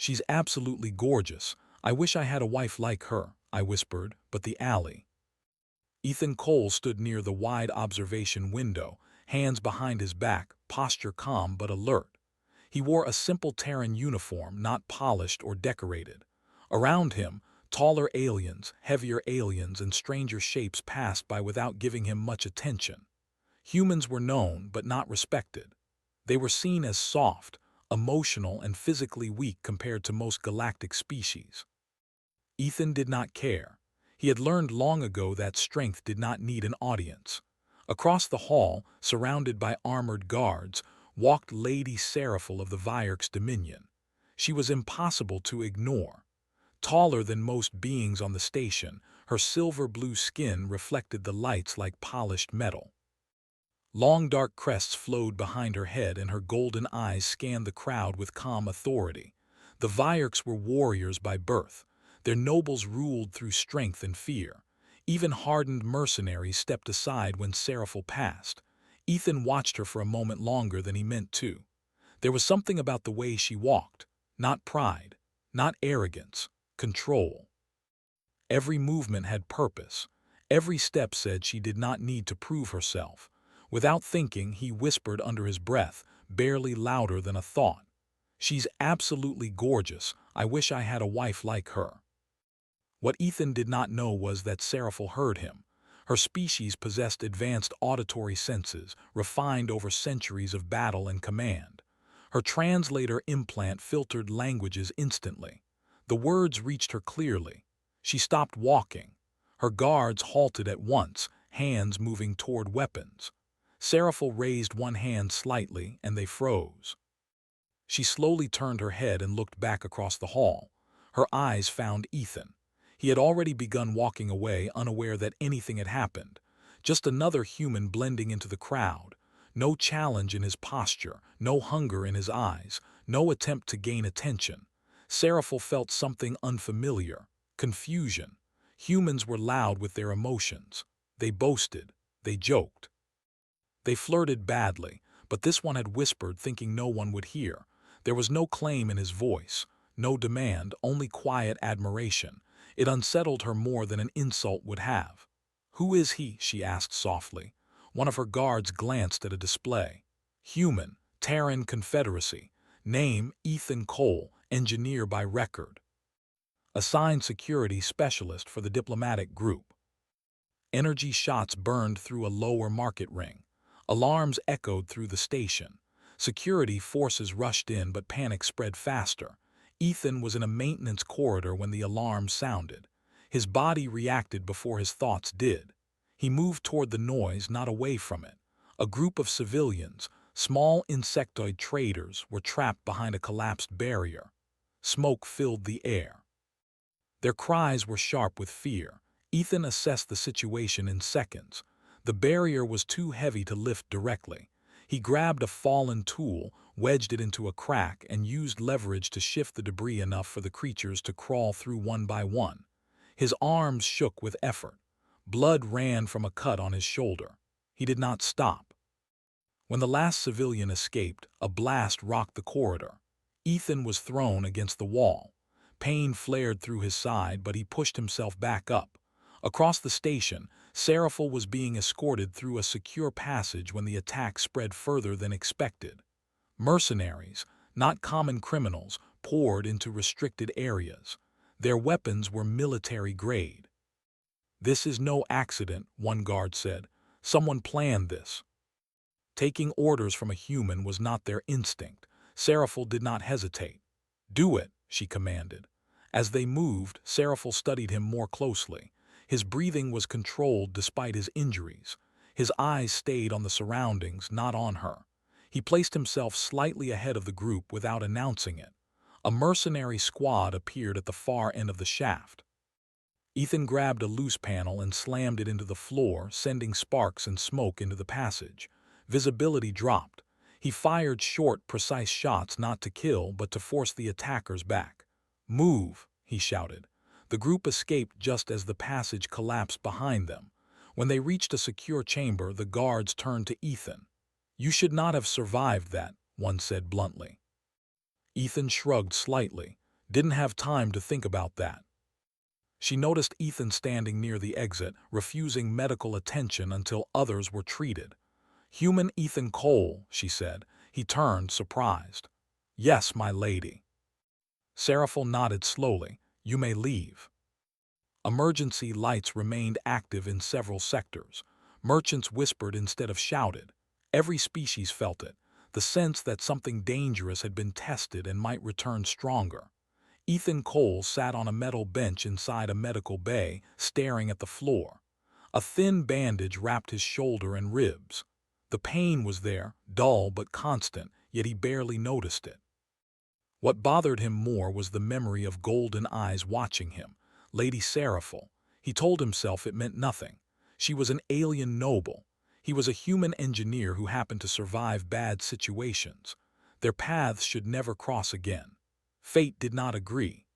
She's absolutely gorgeous. I wish I had a wife like her, I whispered, but the alley. Ethan Cole stood near the wide observation window, hands behind his back, posture calm but alert. He wore a simple Terran uniform, not polished or decorated. Around him, taller aliens, heavier aliens, and stranger shapes passed by without giving him much attention. Humans were known but not respected. They were seen as soft, emotional, and physically weak compared to most galactic species. Ethan did not care. He had learned long ago that strength did not need an audience. Across the hall, surrounded by armored guards, walked Lady Seraphil of the Vierk's Dominion. She was impossible to ignore. Taller than most beings on the station, her silver-blue skin reflected the lights like polished metal. Long dark crests flowed behind her head and her golden eyes scanned the crowd with calm authority. The Vierks were warriors by birth. Their nobles ruled through strength and fear. Even hardened mercenaries stepped aside when Seraphil passed. Ethan watched her for a moment longer than he meant to. There was something about the way she walked. Not pride, not arrogance, control. Every movement had purpose. Every step said she did not need to prove herself. Without thinking, he whispered under his breath, barely louder than a thought. She's absolutely gorgeous. I wish I had a wife like her. What Ethan did not know was that Seraphil heard him. Her species possessed advanced auditory senses, refined over centuries of battle and command. Her translator implant filtered languages instantly. The words reached her clearly. She stopped walking. Her guards halted at once, hands moving toward weapons. Seraphil raised one hand slightly, and they froze. She slowly turned her head and looked back across the hall. Her eyes found Ethan. He had already begun walking away, unaware that anything had happened. Just another human blending into the crowd. No challenge in his posture, no hunger in his eyes, no attempt to gain attention. Seraphil felt something unfamiliar. Confusion. Humans were loud with their emotions. They boasted. They joked. They flirted badly, but this one had whispered, thinking no one would hear. There was no claim in his voice, no demand, only quiet admiration. It unsettled her more than an insult would have. "Who is he?" she asked softly. One of her guards glanced at a display. Human, Terran Confederacy. Name, Ethan Cole, engineer by record. Assigned security specialist for the diplomatic group. Energy shots burned through a lower market ring. Alarms echoed through the station. Security forces rushed in, but panic spread faster. Ethan was in a maintenance corridor when the alarm sounded. His body reacted before his thoughts did. He moved toward the noise, not away from it. A group of civilians, small insectoid traders, were trapped behind a collapsed barrier. Smoke filled the air. Their cries were sharp with fear. Ethan assessed the situation in seconds. The barrier was too heavy to lift directly. He grabbed a fallen tool, wedged it into a crack, and used leverage to shift the debris enough for the creatures to crawl through one by one. His arms shook with effort. Blood ran from a cut on his shoulder. He did not stop. When the last civilian escaped, a blast rocked the corridor. Ethan was thrown against the wall. Pain flared through his side, but he pushed himself back up. Across the station, Seraphil was being escorted through a secure passage when the attack spread further than expected. Mercenaries, not common criminals, poured into restricted areas. Their weapons were military grade. "This is no accident," one guard said. "Someone planned this." Taking orders from a human was not their instinct. Seraphil did not hesitate. "Do it," she commanded. As they moved, Seraphil studied him more closely. His breathing was controlled despite his injuries. His eyes stayed on the surroundings, not on her. He placed himself slightly ahead of the group without announcing it. A mercenary squad appeared at the far end of the shaft. Ethan grabbed a loose panel and slammed it into the floor, sending sparks and smoke into the passage. Visibility dropped. He fired short, precise shots not to kill, but to force the attackers back. "Move," he shouted. The group escaped just as the passage collapsed behind them. When they reached a secure chamber, the guards turned to Ethan. "You should not have survived that," one said bluntly. Ethan shrugged slightly. Didn't have time to think about that. She noticed Ethan standing near the exit, refusing medical attention until others were treated. "Human Ethan Cole," she said. He turned, surprised. "Yes, my lady." Seraphil nodded slowly. "You may leave." Emergency lights remained active in several sectors. Merchants whispered instead of shouted. Every species felt it, the sense that something dangerous had been tested and might return stronger. Ethan Cole sat on a metal bench inside a medical bay, staring at the floor. A thin bandage wrapped his shoulder and ribs. The pain was there, dull but constant, yet he barely noticed it. What bothered him more was the memory of golden eyes watching him, Lady Seraphil. He told himself it meant nothing. She was an alien noble. He was a human engineer who happened to survive bad situations. Their paths should never cross again. Fate did not agree.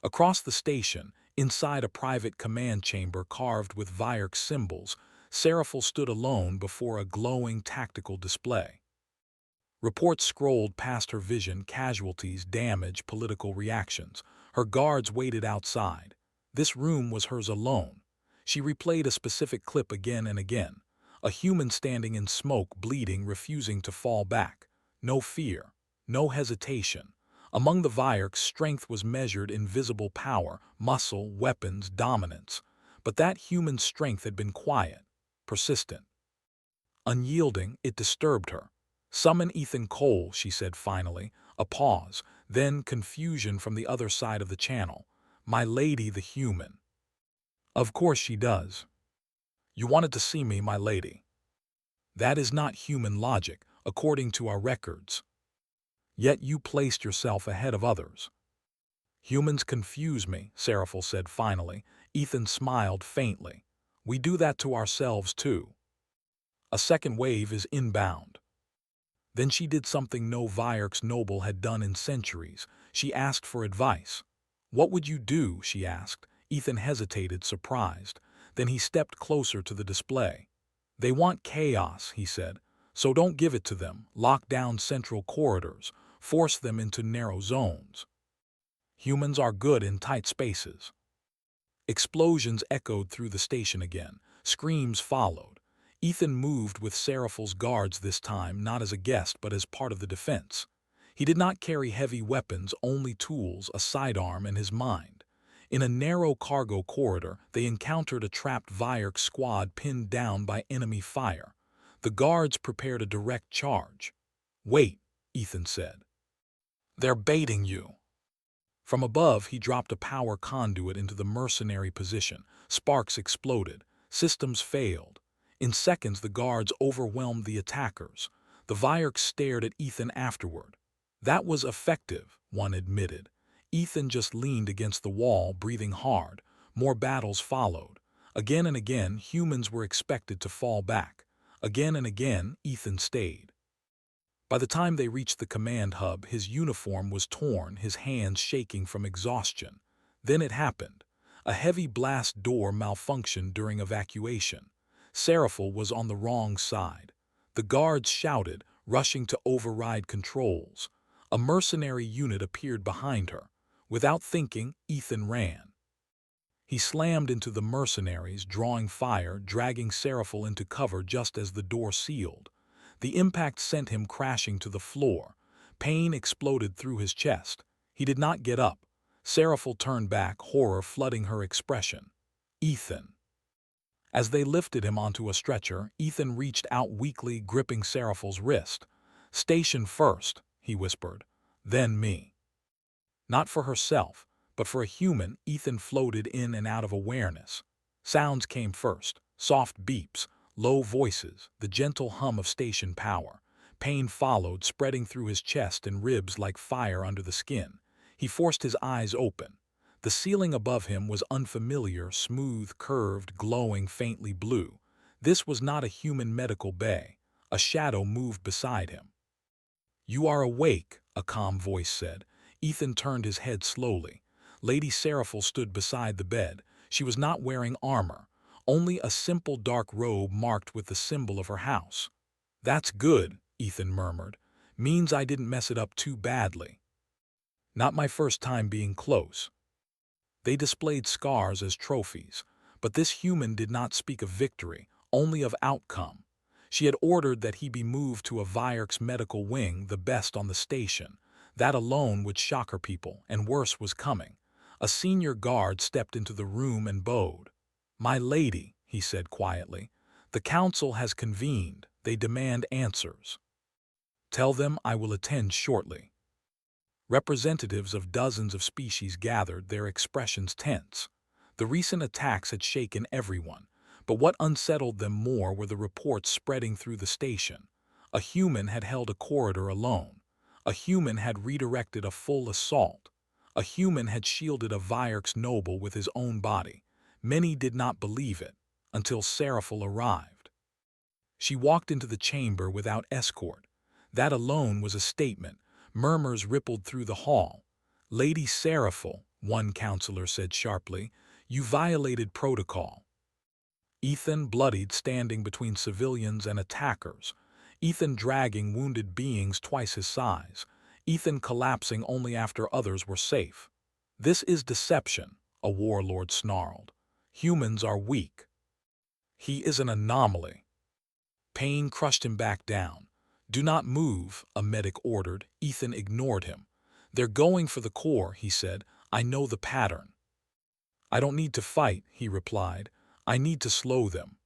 Across the station, inside a private command chamber carved with Vyerk symbols, Seraphil stood alone before a glowing tactical display. Reports scrolled past her vision: casualties, damage, political reactions. Her guards waited outside. This room was hers alone. She replayed a specific clip again and again. A human standing in smoke, bleeding, refusing to fall back. No fear, no hesitation. Among the Vyerks, strength was measured in visible power, muscle, weapons, dominance. But that human strength had been quiet, persistent. Unyielding, it disturbed her. "Summon Ethan Cole," she said finally. A pause, then confusion from the other side of the channel. "My lady the human." "Of course she does. You wanted to see me, my lady." "That is not human logic, according to our records. Yet you placed yourself ahead of others." "Humans confuse me," Seraphil said finally. Ethan smiled faintly. "We do that to ourselves too. A second wave is inbound." Then she did something no Vyerk's noble had done in centuries. She asked for advice. "What would you do?" she asked. Ethan hesitated, surprised. Then he stepped closer to the display. "They want chaos," he said. "So don't give it to them. Lock down central corridors. Force them into narrow zones. Humans are good in tight spaces." Explosions echoed through the station again. Screams followed. Ethan moved with Seraphil's guards this time, not as a guest but as part of the defense. He did not carry heavy weapons, only tools, a sidearm, and his mind. In a narrow cargo corridor, they encountered a trapped Vyerk squad pinned down by enemy fire. The guards prepared a direct charge. "Wait," Ethan said. "They're baiting you." From above, he dropped a power conduit into the mercenary position. Sparks exploded. Systems failed. In seconds, the guards overwhelmed the attackers. The Vyerks stared at Ethan afterward. "That was effective," one admitted. Ethan just leaned against the wall, breathing hard. More battles followed. Again and again, humans were expected to fall back. Again and again, Ethan stayed. By the time they reached the command hub, his uniform was torn, his hands shaking from exhaustion. Then it happened. A heavy blast door malfunctioned during evacuation. Seraphil was on the wrong side. The guards shouted, rushing to override controls. A mercenary unit appeared behind her. Without thinking, Ethan ran. He slammed into the mercenaries, drawing fire, dragging Seraphil into cover just as the door sealed. The impact sent him crashing to the floor. Pain exploded through his chest. He did not get up. Seraphil turned back, horror flooding her expression. "Ethan." As they lifted him onto a stretcher, Ethan reached out weakly, gripping Seraphil's wrist. "Station first," he whispered. "Then me." Not for herself, but for a human, Ethan floated in and out of awareness. Sounds came first, soft beeps, low voices, the gentle hum of station power. Pain followed, spreading through his chest and ribs like fire under the skin. He forced his eyes open. The ceiling above him was unfamiliar, smooth, curved, glowing faintly blue. This was not a human medical bay. A shadow moved beside him. "You are awake," a calm voice said. Ethan turned his head slowly. Lady Seraphil stood beside the bed. She was not wearing armor, only a simple dark robe marked with the symbol of her house. "That's good," Ethan murmured. "Means I didn't mess it up too badly." Not my first time being close. They displayed scars as trophies, but this human did not speak of victory, only of outcome. She had ordered that he be moved to a Vierk's medical wing, the best on the station. That alone would shock her people, and worse was coming. A senior guard stepped into the room and bowed. "My lady," he said quietly, "the council has convened. They demand answers. Tell them I will attend shortly." Representatives of dozens of species gathered, their expressions tense. The recent attacks had shaken everyone, but what unsettled them more were the reports spreading through the station. A human had held a corridor alone. A human had redirected a full assault. A human had shielded a Vierk's noble with his own body. Many did not believe it, until Seraphil arrived. She walked into the chamber without escort. That alone was a statement. Murmurs rippled through the hall. "Lady Seraphil," one counselor said sharply, "you violated protocol." Ethan, bloodied, standing between civilians and attackers. Ethan dragging wounded beings twice his size. Ethan collapsing only after others were safe. "This is deception," a warlord snarled. "Humans are weak." "He is an anomaly." Pain crushed him back down. "Do not move," a medic ordered. Ethan ignored him. "They're going for the core," he said. "I know the pattern." "I don't need to fight," he replied. "I need to slow them."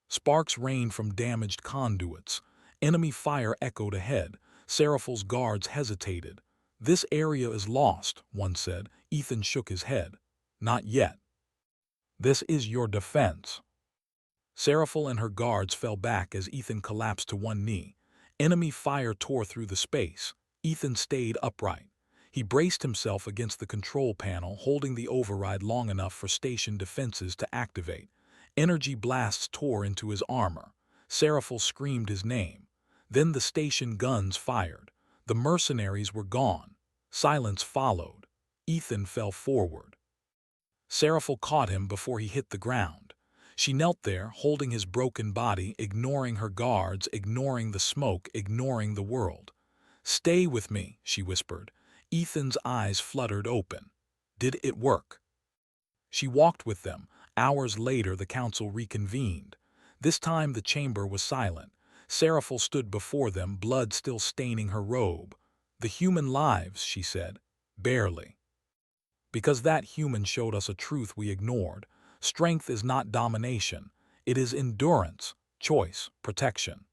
Sparks rained from damaged conduits. Enemy fire echoed ahead. Seraphil's guards hesitated. "This area is lost," one said. Ethan shook his head. "Not yet. This is your defense." Seraphil and her guards fell back as Ethan collapsed to one knee. Enemy fire tore through the space. Ethan stayed upright. He braced himself against the control panel, holding the override long enough for station defenses to activate. Energy blasts tore into his armor. Seraphil screamed his name. Then the station guns fired. The mercenaries were gone. Silence followed. Ethan fell forward. Seraphil caught him before he hit the ground. She knelt there, holding his broken body, ignoring her guards, ignoring the smoke, ignoring the world. "Stay with me," she whispered. Ethan's eyes fluttered open. Did it work? She walked with them. Hours later, the council reconvened. This time the chamber was silent. Seraphil stood before them, blood still staining her robe. "The human lives," she said. "Barely. Because that human showed us a truth we ignored. Strength is not domination. It is endurance, choice, protection."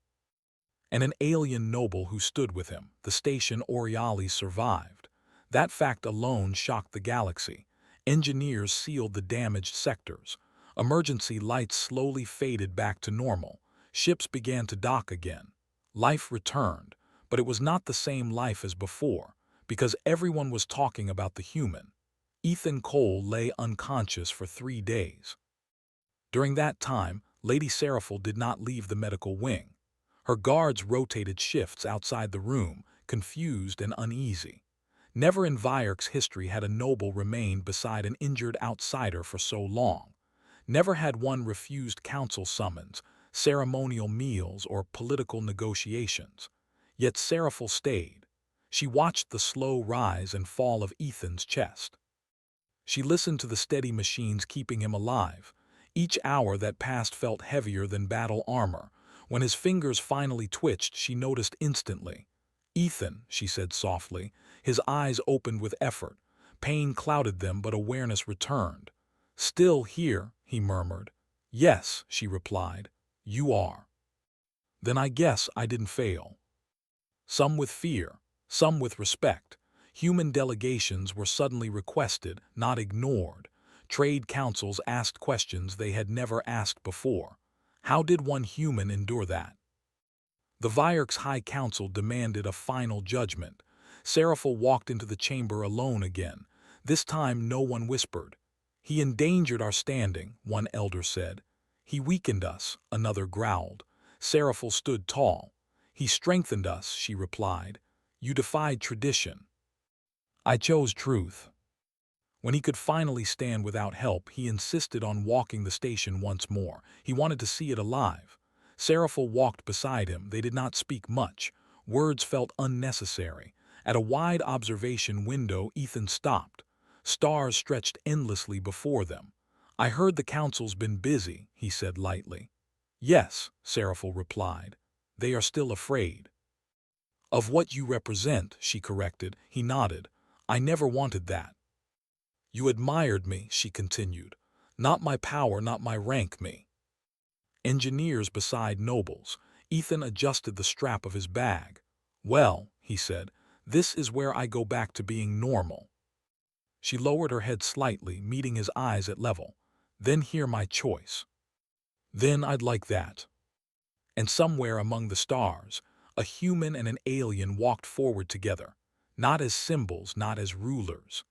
And an alien noble who stood with him, the station Orialis survived. That fact alone shocked the galaxy. Engineers sealed the damaged sectors. Emergency lights slowly faded back to normal. Ships began to dock again. Life returned, but it was not the same life as before, because everyone was talking about the human. Ethan Cole lay unconscious for 3 days. During that time, Lady Seraphil did not leave the medical wing. Her guards rotated shifts outside the room, confused and uneasy. Never in Vierk's history had a noble remained beside an injured outsider for so long. Never had one refused council summons, ceremonial meals, or political negotiations. Yet Seraphil stayed. She watched the slow rise and fall of Ethan's chest. She listened to the steady machines keeping him alive. Each hour that passed felt heavier than battle armor. When his fingers finally twitched, she noticed instantly. "Ethan," she said softly. His eyes opened with effort. Pain clouded them, but awareness returned. "Still here," he murmured. "Yes," she replied. "You are." "Then I guess I didn't fail." Some with fear, some with respect. Human delegations were suddenly requested, not ignored. Trade councils asked questions they had never asked before. How did one human endure that? The Vierk's High Council demanded a final judgment. Seraphil walked into the chamber alone again. This time no one whispered. "He endangered our standing," one elder said. "He weakened us," another growled. Seraphil stood tall. "He strengthened us," she replied. "You defied tradition. I chose truth." When he could finally stand without help, he insisted on walking the station once more. He wanted to see it alive. Seraphil walked beside him. They did not speak much. Words felt unnecessary. At a wide observation window, Ethan stopped. Stars stretched endlessly before them. "I heard the council's been busy," he said lightly. "Yes," Seraphil replied. "They are still afraid." "Of what you represent," she corrected. He nodded. "I never wanted that." "You admired me," she continued. "Not my power, not my rank, me. Engineers beside nobles." Ethan adjusted the strap of his bag. "Well," he said, "this is where I go back to being normal." She lowered her head slightly, meeting his eyes at level. "Then hear my choice." "Then I'd like that." And somewhere among the stars, a human and an alien walked forward together, not as symbols, not as rulers,